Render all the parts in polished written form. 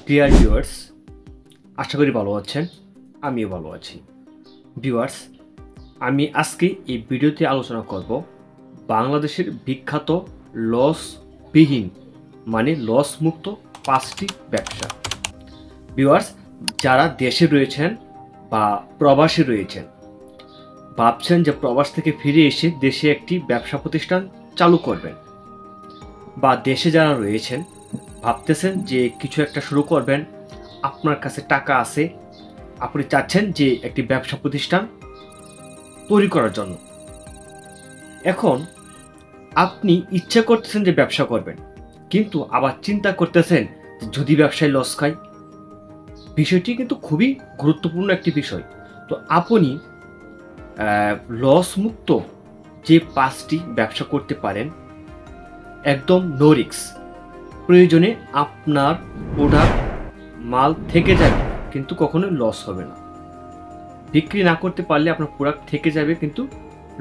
Dear viewers, আশা করি ভালো আছেন। আমিও ভালো আছি। ভিউয়ার্স, আমি আজকে এই ভিডিওতে আলোচনা করব বাংলাদেশের বিখ্যাত লসবিহীন মানে লস মুক্ত 5টি ব্যবসা। ভিউয়ার্স, যারা দেশে রয়েছেন বা প্রবাসী রয়েছেন, ভাবছেন যে প্রবাস থেকে ফিরে এসে দেশে একটি ব্যবসা প্রতিষ্ঠান চালু করবেন, বা দেশে যারা রয়েছেন ভাবতেছেন যে কিছু একটা শুরু করবেন, আপনার কাছে টাকা আছে, আপনি চাচ্ছেন যে একটি ব্যবসা প্রতিষ্ঠান তৈরি করার জন্য। এখন আপনি ইচ্ছা করতেছেন যে ব্যবসা করবেন, কিন্তু আবার চিন্তা করতেছেন যদি ব্যবসায় লস খায়। বিষয়টি কিন্তু খুবই গুরুত্বপূর্ণ একটি বিষয়। তো আপনি লস মুক্ত যে 5টি ব্যবসা করতে পারেন, একদম নো রিস্ক। প্রয়োজনে আপনার প্রোডাক্ট মাল থেকে যাবে কিন্তু কখনোই লস হবে না। বিক্রি না করতে পারলে আপনার প্রোডাক্ট থেকে যাবে কিন্তু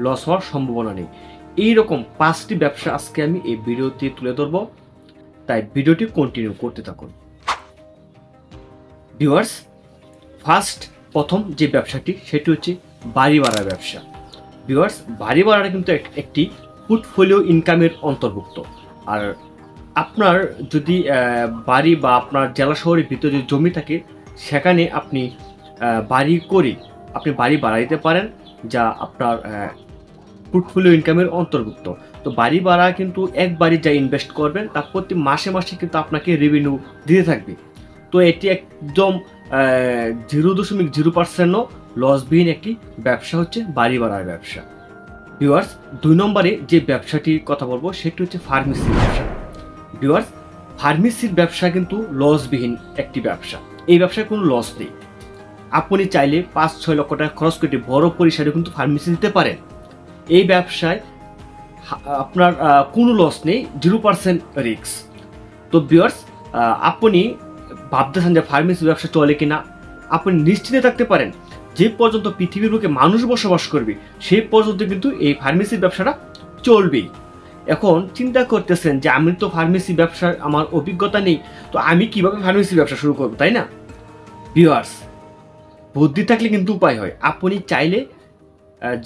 লস হওয়ার সম্ভাবনা নেই। এই রকম 5টি ব্যবসা আজকে আমি এই ভিডিওতে তুলে ধরব, তাই ভিডিওটি কন্টিনিউ করতে থাকুন। ভিউয়ার্স, প্রথম যে ব্যবসাটি সেটি হচ্ছে বাড়ি ভাড়ার ব্যবসা। ভিউয়ার্স, বাড়ি ভাড়াটা কিন্তু একটি পোর্টফোলিও ইনকামের অন্তর্ভুক্ত। আর আপনার যদি বাড়ি বা আপনার জেলা শহরের ভিতরে যদি জমি থাকে, সেখানে আপনি বাড়ি করে আপনি বাড়ি ভাড়া দিতে পারেন, যা আপনার পোর্টফোলিও ইনকামের অন্তর্ভুক্ত। তো বাড়ি ভাড়া কিন্তু একবারই যা ইনভেস্ট করবেন তার প্রতি মাসে মাসে কিন্তু আপনাকে রেভিনিউ দিতে থাকবে। তো এটি একদম 0.0% লসবিহীন একটি ব্যবসা হচ্ছে বাড়ি ভাড়ার ব্যবসা। ভিউয়ার্স, 2 নম্বরে যে ব্যবসাটির কথা বলবো সেটি হচ্ছে ফার্মেসির ব্যবসা। ভিউয়ার্স, ফার্মেসির ব্যবসা কিন্তু লসবিহীন একটি ব্যবসা। এই ব্যবসায় কোনো লস নেই। আপনি চাইলে 5-6 লক্ষ টাকা খরচ করে বড় পরিসরে কিন্তু ফার্মেসি দিতে পারেন। এই ব্যবসায় আপনার কোনো লস নেই, 0% রিস্ক। তো ভিউয়ার্স, আপনি ভাবতেছেন যে ফার্মেসি ব্যবসা চলে কিনা, আপনি নিশ্চিন্তে থাকতে পারেন। যে পর্যন্ত পৃথিবীর বুকে মানুষ বসবাস করবে সেই পর্যন্ত কিন্তু এই ফার্মেসির ব্যবসাটা চলবেই। এখন চিন্তা করতেছেন যে আমি তো ফার্মেসি ব্যবসার আমার অভিজ্ঞতা নেই, তো আমি কিভাবে ফার্মেসি ব্যবসা শুরু করবো, তাই না? ভিউয়ার্স, বুদ্ধি থাকলে কিন্তু উপায় হয়। আপনি চাইলে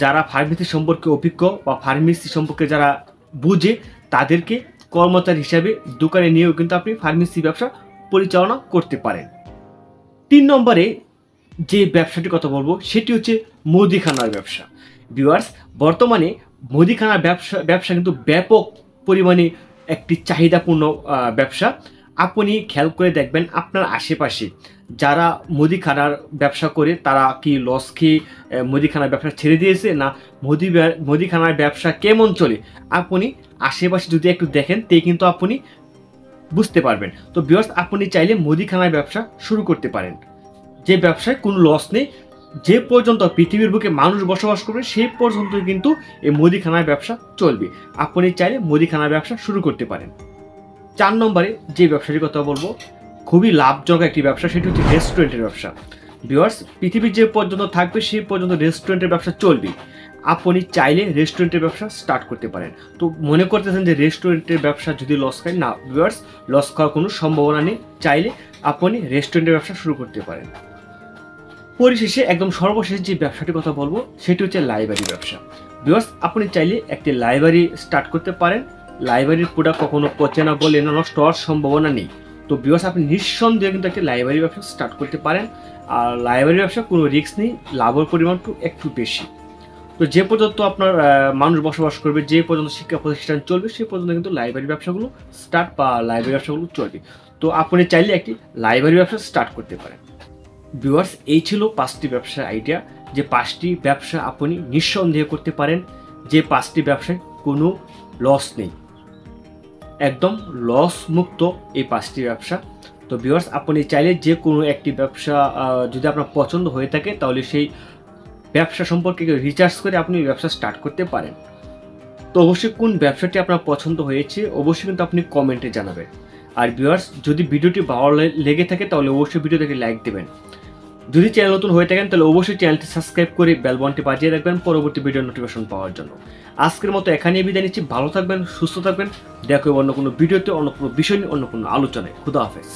যারা ফার্মেসি সম্পর্কে অভিজ্ঞ বা ফার্মেসি সম্পর্কে যারা বুঝে তাদেরকে কর্মচারী হিসাবে দোকানে নিয়েও কিন্তু আপনি ফার্মেসি ব্যবসা পরিচালনা করতে পারেন। 3 নম্বরে যে ব্যবসাটির কথা বলবো সেটি হচ্ছে মুদিখানার ব্যবসা। ভিউয়ার্স, বর্তমানে মুদিখানার ব্যবসা কিন্তু ব্যাপক পরিমাণে একটি চাহিদাপূর্ণ ব্যবসা। আপনি খেয়াল করে দেখবেন আপনার আশেপাশে যারা মুদিখানার ব্যবসা করে তারা কি লস খেয়ে মুদিখানার ব্যবসা ছেড়ে দিয়েছে, না মুদিখানার ব্যবসা কেমন চলে আপনি আশেপাশে যদি একটু দেখেন তে কিন্তু আপনি বুঝতে পারবেন। তো ভিউয়ার্স, আপনি চাইলে মুদিখানার ব্যবসা শুরু করতে পারেন, যে ব্যবসায় কোনো লস নেই। যে পর্যন্ত পৃথিবীর বুকে মানুষ বসবাস করবে সেই পর্যন্ত কিন্তু এই মুদিখানার ব্যবসা চলবে। আপনি চাইলে মুদিখানার ব্যবসা শুরু করতে পারেন। 4 নম্বরে যে ব্যবসাটির কথা বলবো খুবই লাভজনক একটি ব্যবসা, সেটি হচ্ছে রেস্টুরেন্টের ব্যবসা। ভিউয়ার্স, পৃথিবী যে পর্যন্ত থাকবে সেই পর্যন্ত রেস্টুরেন্টের ব্যবসা চলবে। আপনি চাইলে রেস্টুরেন্টের ব্যবসা স্টার্ট করতে পারেন। তো মনে করতেছেন যে রেস্টুরেন্টের ব্যবসা যদি লস খায়, না ভিউয়ার্স, লস খাওয়ার কোনো সম্ভাবনা নেই। চাইলে আপনি রেস্টুরেন্টের ব্যবসা শুরু করতে পারেন। পরিশেষে একদম সর্বশেষ যে ব্যবসাটির কথা বলবো সেটি হচ্ছে লাইব্রেরি ব্যবসা। ভিউয়ার্স, আপনি চাইলে একটি লাইব্রেরি স্টার্ট করতে পারেন। লাইব্রেরির প্রোডাক্ট কখনো পচে না, গলে না, নষ্ট হওয়ার সম্ভাবনা নেই। তো ভিউয়ার্স, আপনি নিঃসন্দেহে কিন্তু একটি লাইব্রেরি ব্যবসা স্টার্ট করতে পারেন। আর লাইব্রেরি ব্যবসা কোনো রিস্ক নেই, লাভের পরিমাণ একটু বেশি। তো যে পর্যন্ত আপনার মানুষ বসবাস করবে, যে পর্যন্ত শিক্ষা প্রতিষ্ঠান চলবে সেই পর্যন্ত কিন্তু লাইব্রেরি ব্যবসাগুলো স্টার্ট বা লাইব্রেরি ব্যবসাগুলো চলবে। তো আপনি চাইলে একটি লাইব্রেরি ব্যবসা স্টার্ট করতে পারেন। ভিউয়ার্স, এই ছিল 5টি ব্যবসার আইডিয়া, যে 5টি ব্যবসা আপনি নিঃসন্দেহে করতে পারেন, যে 5টি ব্যবসায় কোনো লস নেই, একদম লস মুক্ত এই 5টি ব্যবসা। তো ভিউয়ার্স, আপনি চাইলে যে কোনো একটি ব্যবসা যদি আপনার পছন্দ হয়ে থাকে তাহলে সেই ব্যবসা সম্পর্কে রিসার্চ করে আপনি ব্যবসা স্টার্ট করতে পারেন। তো অবশ্যই কোন ব্যবসাটি আপনার পছন্দ হয়েছে অবশ্যই কিন্তু আপনি কমেন্টে জানাবেন। আর ভিউয়ার্স, যদি ভিডিওটি ভালো লেগে থাকে তাহলে অবশ্যই ভিডিওটাকে লাইক দেবেন। যদি চ্যানেল নতুন হয়ে থাকেন তাহলে অবশ্যই চ্যানেলটি সাবস্ক্রাইব করে বেল বাটনটি বাজিয়ে রাখবেন পরবর্তী ভিডিওর নোটিফিকেশন পাওয়ার জন্য। আজকের মতো এখানেই বিদায় নিচ্ছি। ভালো থাকবেন, সুস্থ থাকবেন। দেখা হবে অন্য কোনো ভিডিওতে, অন্য কোনো বিষয় নিয়ে, অন্য কোনো আলোচনায়। খুদা হাফেজ।